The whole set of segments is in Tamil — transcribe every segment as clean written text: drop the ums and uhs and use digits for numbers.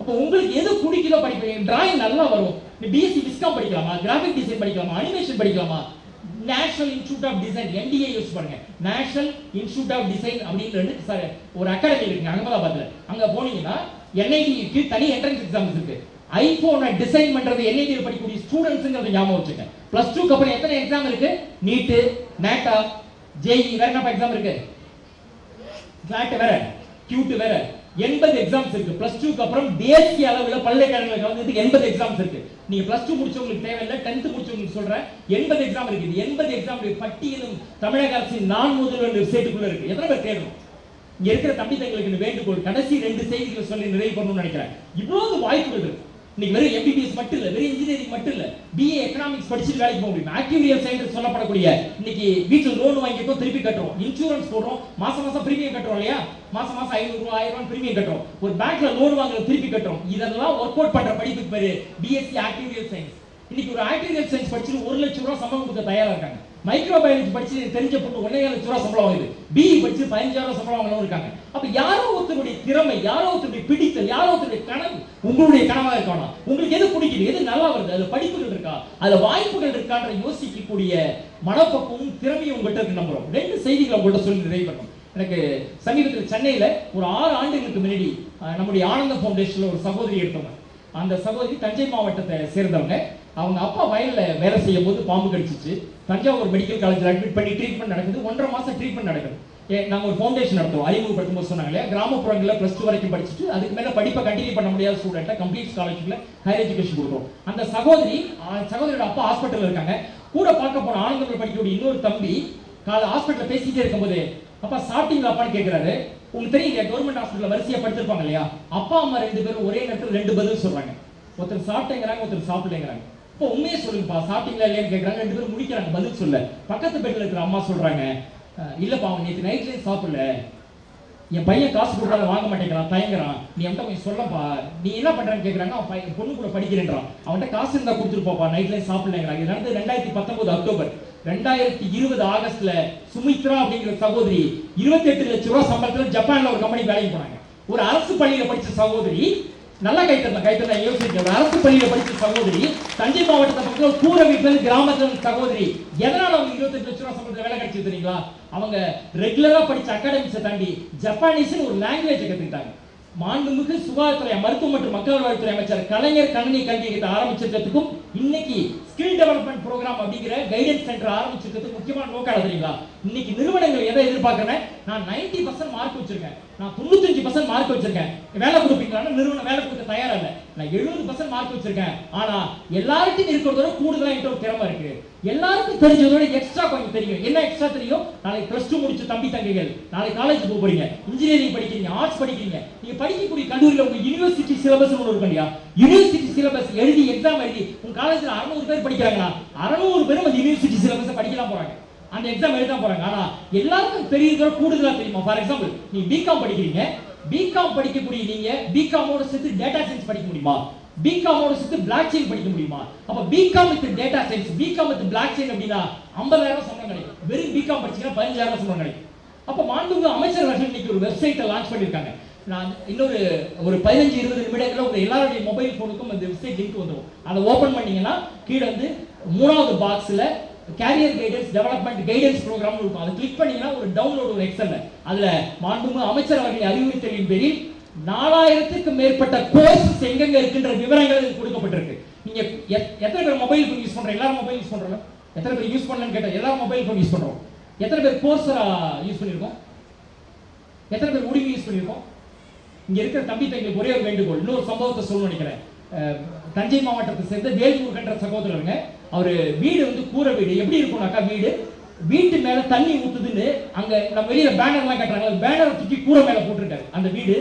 அப்போ உங்களுக்கு எது பிடிக்குதோ படிப்பீங்க. டிராயிங் நல்லா வரும், பிஎஸ்சி விஸ்காம் படிக்கலாமா, கிராஃபிக் டிசைன் படிக்கலாமா, அனிமேஷன் படிக்கலாமா, national institute of design NDA use பண்ணுங்க. நேஷனல் இன்ஸ்டிடியூட் ஆஃப் டிசைன் அப்படின்னு ஒரு அகாடமி இருக்குங்க அகமதாபாத்ல. அங்க போனீங்கன்னா NIT தனி என்ட்ரன்ஸ் எக்ஸாம்ஸ் இருக்கு. ஐபோனை டிசைன் பண்றது NIT படிக்கக்கூடிய ஸ்டூடெண்ட்ஸ்ங்கிறத ஞாபகம் வச்சுங்க. +2 க்கு அப்புறம் எத்தனை எக்ஸாம் இருக்கு? நீட், நேட்டா, JEE, வேற என்ன எக்ஸாம் இருக்கு? கிளாட் வேற, QT வேற, 80 எக்ஸாம்ஸ் இருக்கு. +2 க்கு அப்புறம் தேசிய அளவில் பல்கலைக்கழகங்களுக்கு வந்து 80 எக்ஸாம்ஸ் இருக்கு. நீங்க +2 முடிச்சவங்களுக்கு தேவையில்லை, 10th முடிச்சவங்களுக்கு சொல்றேன், 80 எக்ஸாம் இருக்கு. 80 எக்ஸாம் பட்டியலும் தமிழக அரசின் நான் முதல்வர் வெப்சைட்டுக்குள்ள இருக்கு. எத்தனை பேர் தேடணும்? இங்க இருக்கிற தம்பி தங்களுக்கு வேண்டுகோள், கடைசி 2 செய்திகளை சொல்லி நிறைவு பண்ணணும்னு நினைக்கிறேன். இவ்வளவு வாய்ப்புகள் இருக்கு. இன்னைக்கு வெறும் MBBS மட்டும் இல்ல, வெறும் இன்ஜினியரிங் மட்டும் இல்ல, BA எக்கனாமிக்ஸ் படிச்சுட்டு வேலைக்கு போக முடியும். ஆக்டிவியல் சயின்ஸ் சொல்லப்படக்கூடிய இன்னைக்கு வீட்டில் லோன் வாங்கிட்டோம், திருப்பி கட்டுறோம், இன்சூரன்ஸ் போடுறோம், மாசம் மாசம் பிரீமியம் கட்டுறோம் இல்லையா, மாசம் மாசம் 500 ரூபாய் 1000 ரூபாய் பிரீமியம் கட்டுறோம், ஒரு பேங்க்ல லோன் வாங்குறது திருப்பி கட்டுறோம். இதெல்லாம் ஒர்க் அவுட் பண்ற படிப்புக்கு பேரு BSc ஆக்டிவியல் சயின்ஸ். இன்னைக்கு ஒரு ஆக்டிவியல் சயின்ஸ் படிச்சு 1 லட்சம் ரூபாய் சம்பளம் கொடுக்க தயாரா இருக்காங்க. மைக்ரோபயாலஜி படிச்சு தெரிஞ்ச பொண்ணு 1.5 லட்சம் ரூபாய் சம்பளம் வாங்குது. BE படிச்சு 15,000 சம்பளம் வாங்கணும் இருக்காங்க. அப்ப யாரோ ஒருத்தருடைய திறமை, யாரோ ஒருத்தருடைய பிடித்தல், யாரோ ஒருத்தருடைய கனவு உங்களுடைய கனவா இருக்கணும். உங்களுக்கு எது பிடிக்குது, எது நல்லா வருது, அதுல படிப்புகள் இருக்கா, அதுல வாய்ப்புகள் இருக்கான்ற யோசிக்கக்கூடிய மனப்பக்குவமும் திறமையும் உங்கள்கிட்ட இருக்கு நம்புறோம். 2 செய்திகளை உங்கள்கிட்ட சொல்லி நிறைவு பண்ணணும். எனக்கு சமீபத்தில் சென்னையில ஒரு 6 ஆண்டுகளுக்கு முன்னாடி நம்முடைய ஆனந்த ஃபவுண்டேஷன்ல ஒரு சகோதரி எடுத்தவங்க. அந்த சகோதரி தஞ்சை மாவட்டத்தை சேர்ந்தவங்க. அவங்க அப்பா வயல்ல வேலை செய்யும் போது பாம்பு கடிச்சிச்சு. தஞ்சாவூர் மெடிக்கல் காலேஜில் அட்மிட் பண்ணி ட்ரீட்மெண்ட் நடக்குது. 1.5 மாசம் ட்ரீட்மெண்ட் நடக்குது. நாங்கள் ஒரு ஃபவுண்டேஷன் நடத்துவோம். அறிமுகப்படுத்தும் போது சொன்னாங்க இல்லையா, கிராமப்புறங்களில் +2 வரைக்கும் படிச்சுட்டு அதுக்கு மேலே படிப்பை கண்டினியூ பண்ண முடியாத ஸ்டூடெண்ட்டை கம்ப்ளீட் ஸ்காலர்ஷிப்ல ஹையர் எஜுகேஷன் கொடுக்குறோம். அந்த சகோதரியோட அப்பா ஹாஸ்பிட்டல் இருக்காங்க. கூட பார்க்க போன ஆனந்தத்தில் படிக்கக்கூடிய இன்னொரு தம்பி ஹாஸ்பிட்டலில் பேசிட்டே இருக்கும்போது, அப்பா சாப்பிட்டீங்களா அப்பான்னு கேட்கிறாரு. உங்களுக்கு தெரியும் கவர்மெண்ட் ஹாஸ்பிட்டல் வரிசையா படுத்திருப்பாங்க இல்லையா, அப்பா அம்மா 2 பேரும் ஒரே நேரத்தில் 2 பதில் சொல்றாங்க. ஒருத்தர் சாப்பிட்டேங்கிறாங்க, ஒருத்தர் சாப்பிடலைங்கிறாங்க. இப்போ உண்மையே சொல்லுங்கப்பா, சாப்பிட்டீங்களா இல்லையான்னு கேட்கறாங்க. 2 பேரும் முடிக்கிறாங்க, பதில் சொல்ல. பக்கத்து பெட்ல இருக்கிற அம்மா சொல்றாங்க, இல்லப்பா அவன் நேற்று நைட்லேயே சாப்பிடல, என் பையன் காசு கொடுத்தாலும் வாங்க மாட்டேங்கிறான், தயங்குறான், நீ அவன்கிட்ட கொஞ்சம் சொல்லப்பா, நீ என்ன பண்றான்னு கேட்கறாங்க. அவன் பையன் பொண்ணு கூட படிக்கிறேன்றான், அவன்கிட்ட காசு இருந்தா கொடுத்துருப்பாப்பா, நைட்லேயே சாப்பிடலைங்கிறாங்க. இது நடந்து 2019 அக்டோபர். 2020 ஆகஸ்ட்ல சுமித்ரா அப்படிங்கிற சகோதரி 28 லட்சம் ரூபாய் சம்பளத்தில் ஜப்பான்ல ஒரு கம்பெனி வேலைக்கு போனாங்க. ஒரு அரசு பள்ளியில படிச்ச சகோதரி, நல்லா கைத்தறா யோசிக்க, ஒரு அரசு பள்ளியில படிச்ச சகோதரி, தஞ்சை மாவட்டத்தை பக்கத்தில் கூரை வீட்டுல கிராமத்தில் சகோதரி, எதனால அவங்க 28 லட்சம் ரூபாய் சம்பளத்தில் வேலை கிடைச்சு தெரியுங்களா? அவங்க ரெகுலரா படிச்ச அகாடமிக்ஸை தாண்டி ஜப்பானீஸ் ஒரு லாங்குவேஜ் கத்துக்கிட்டாங்க. மாண்புமிகு சுகாதாரத்துறை மருத்துவ மற்றும் மக்கள் நல்வாழ்வுத்துறை அமைச்சர் கலைஞர் கணினி கல்வி ஆரம்பிச்சிருக்கிறதுக்கும் இன்னைக்கு ஸ்கில் டெவலப்மெண்ட் ப்ரோக்ராம் அப்படிங்கிற கைடன்ஸ் சென்டர் ஆரம்பிச்சிருக்கிறதுக்கு முக்கியமான நோக்கம் தெரியுங்களா? இன்னைக்கு நிறுவனங்கள் எதை எதிர்பார்க்கிறேன், நான் 90% மார்க் வச்சிருக்கேன், நான் 95% மார்க் வச்சிருக்கேன், வேலை கொடுப்பீங்களான்னு நிறுவனம் வேலை கொடுக்க தயாரா இல்லை. நான் 70% மார்க் வச்சிருக்கேன், ஆனா எல்லார்ட்டையும் இருக்கிறதோட கூடுதலா என்கிட்ட ஒரு திறமை இருக்கு, எல்லாருக்கும் தெரிஞ்சதோட எக்ஸ்ட்ரா கொஞ்சம் தெரியும். என்ன எக்ஸ்ட்ரா தெரியும்? நாளைக்கு +2 முடிச்ச தம்பி தங்கைகள் நாளைக்கு காலேஜ் போக போறீங்க, இன்ஜினியரிங் படிக்கிறீங்க, ஆர்ட்ஸ் படிக்கிறீங்க, நீங்க படிக்கக்கூடிய கல்லூரியில் உங்க யூனிவர்சிட்டி சிலபஸ் ஒன்று இருக்கும் இல்லையா, யூனிவர்சிட்டி சிலபஸ் எழுதி எக்ஸாம் எழுதி உங்க காலேஜ்ல 600 பேர் படிக்கிறாங்கன்னா 600 பேரும் அந்த யூனிவர்சிட்டி சிலபஸ் படிக்கலாம் போறாங்க, அந்த எக்ஸாம் எழுத போறாங்க. ஆனா எல்லாருக்கும் தெரியுதோ கூடுதலா தெரியுமா? ஃபார் எக்ஸாம்பிள் நீ பிகாம் படிக்கிறீங்க, பிகாம் படிக்கக்கூடிய நீங்க பிகாமோட சேர்த்து டேட்டா சயின்ஸ் படிக்க முடியுமா? பிகாமோட சேர்த்து பிளாக் செயின் படிக்க முடியுமா? அப்ப BCom with data science, BCom with blockchain அப்படின்னா 50,000 சம்பளம் கிடைக்கும். வெறும் பிகாம் படிச்சீங்கன்னா 15,000 சம்பளம் கிடைக்கும். அப்ப மாண்புமிகு அமைச்சர் அவர்கள் இன்னைக்கு ஒரு வெப்சைட்டை லான்ச் பண்ணிருக்காங்க. நான் இன்னொரு 15-20 நிமிடங்களில் உங்க எல்லாருடைய மொபைல் போனுக்கும் அந்த வெப்சைட் லிங்க் வந்துடும். அதை ஓபன் பண்ணீங்கன்னா கீழே வந்து 3வது பாக்ஸ்ல career guidance development guidance programme இருக்கும். அதை கிளிக் பண்ணீங்கன்னா ஒரு டவுன்லோட் ஒரு எக்ஸல்ல அதுல மாண்புமிகு அமைச்சர் அவர்களின் அறிவுறுத்தலின் பேரில் 4000க்கும் மேற்பட்ட கோர்ஸ் எங்கெங்க இருக்குன்ற விவரங்கள் கொடுக்கப்பட்டிருக்கு. நீங்க எத்தனை பேர் மொபைல் ஃபோன் யூஸ் பண்றீங்க? எல்லாரும் மொபைல் யூஸ் பண்றோம். எத்தனை பேர் யூஸ் பண்ணலன்னு கேட்டா எல்லாரும் மொபைல் ஃபோன் யூஸ் பண்றோம். எத்தனை பேர் கோர்ஸரா யூஸ் பண்ணிருக்கோம்? எத்தனை பேர் உடிமி யூஸ் பண்ணிருக்கோம்? இங்க இருக்கிற தம்பி தங்களுக்கு ஒரே ஒரு வேண்டுகோள், இன்னொரு சம்பவத்தை சொல்ல நினைக்கிறேன். தஞ்சை மாவட்டத்தை சேர்ந்த வேல்முருகன்ற சகோதரருங்க, அவரு வீடு வந்து கூரை வீடு. எப்படி இருக்கும்னாக்கா, வீட்டு மேல தண்ணி ஊத்துதுன்னு அங்க நம்ம வெளியில பேனர்லாம் கட்டுறாங்க, பேனரை தூக்கி கூரை மேல போட்டிருக்காரு அந்த வீடு.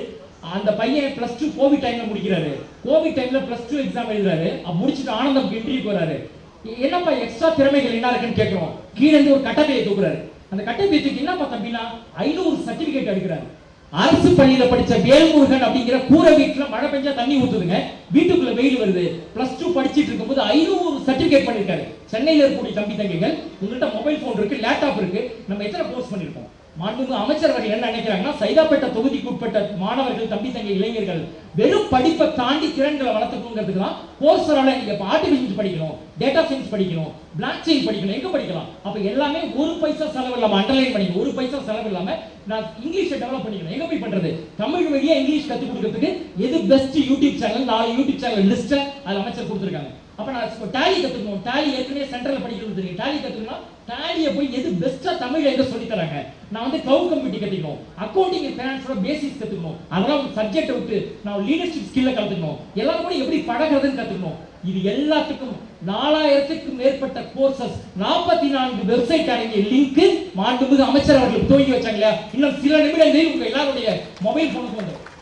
அந்த பையன் +2 கோவிட் டைம்ல முடிக்கிறாரு. கோவிட் டைம்ல +2 எக்ஸாம் எழுதுறாரு. முடிச்சுட்டு ஆனந்தம் இன்டர்வியூக்கு வராரு. என்னப்பா எக்ஸ்ட்ரா திறமைகள் என்ன இருக்குன்னு கேட்கிறோம். கீழே இருந்து ஒரு கட்டப்பையை தூக்குறாரு. அந்த கட்டப்பையை தூக்கி என்ன பார்த்தீங்கன்னா 500 சர்டிபிகேட் எடுக்கிறாரு. அரசு பள்ளியில படிச்ச வேல்முருகன் அப்படிங்கிற கூரை வீட்டுல மழை பெஞ்சா தண்ணி ஊத்துதுங்க, வீட்டுக்குள்ள வெயில் வருது, +2 படிச்சிட்டு இருக்கும்போது 500 சர்டிபிகேட் பண்ணிருக்காரு. சென்னையில இருக்கக்கூடிய தம்பி தங்கைகள், உங்கள்கிட்ட மொபைல் போன் இருக்கு, லேப்டாப் இருக்கு, நம்ம எத்தனை கோர்ஸ் பண்ணிருக்கோம்? மாண்புமிகு அமைச்சர் அவர்கள் என்ன நினைக்கிறாங்கன்னா, சைதாப்பேட்டை தொகுதிக்கு உட்பட்ட மாணவர்கள், தம்பி தங்கை இளைஞர்கள் வெறும் படிப்பை தாண்டி திறன்களை வளர்த்துக்கணுங்கிறதுக்கு தான் கோர்சரால நீங்க ஆர்டிஃபிஷியல் படிக்கணும், டேட்டா சயின்ஸ் படிக்கணும், பிளாக் செயின் படிக்கணும், எங்க படிக்கலாம். அப்ப எல்லாமே ஒரு பைசா செலவு இல்லாம அண்டர்லைன் பண்ணிக்கணும், ஒரு பைசா செலவு இல்லாம நான் இங்கிலீஷை டெவலப் பண்ணிக்கணும். எங்க போய் பண்றது? தமிழ் வழியா இங்கிலீஷ் கத்துக் கொடுக்கிறதுக்கு எது best YouTube channel, 4 YouTube channel list அது அமைச்சர் கொடுத்திருக்காங்க. அப்ப நான் டேலி கத்துக்கணும், டேலி ஏற்கனவே சென்ட்ரல்ல படிக்கிறது தெரியும், டேலி கத்துக்கணும். டேலியை போய் எது பெஸ்டா தமிழ்ல எங்க சொல்லி தராங்க? நான் வந்து கிளவுட் கம்ப்யூட்டிங் கத்துக்கணும், அக்கவுண்டிங் அண்ட் ஃபைனான்ஸோட பேசிக்ஸ் கத்துக்கணும், அதெல்லாம் ஒரு சப்ஜெக்ட் விட்டு நான் லீடர்ஷிப் ஸ்கில்ல கத்துக்கணும், எல்லாரும் கூட எப்படி பழகுறதுன்னு கத்துக்கணும். இது எல்லாத்துக்கும் 4000க்கும் மேற்பட்ட கோர்சஸ், 44 வெப்சைட் அடங்கிய லிங்க் மாண்புமிகு அமைச்சர் அவர்கள் துவங்கி வச்சாங்க இல்லையா? இன்னும் சில நிமிடங்களில் உங்க எல்லாருடைய மொபைல் போனுக்கு வந்து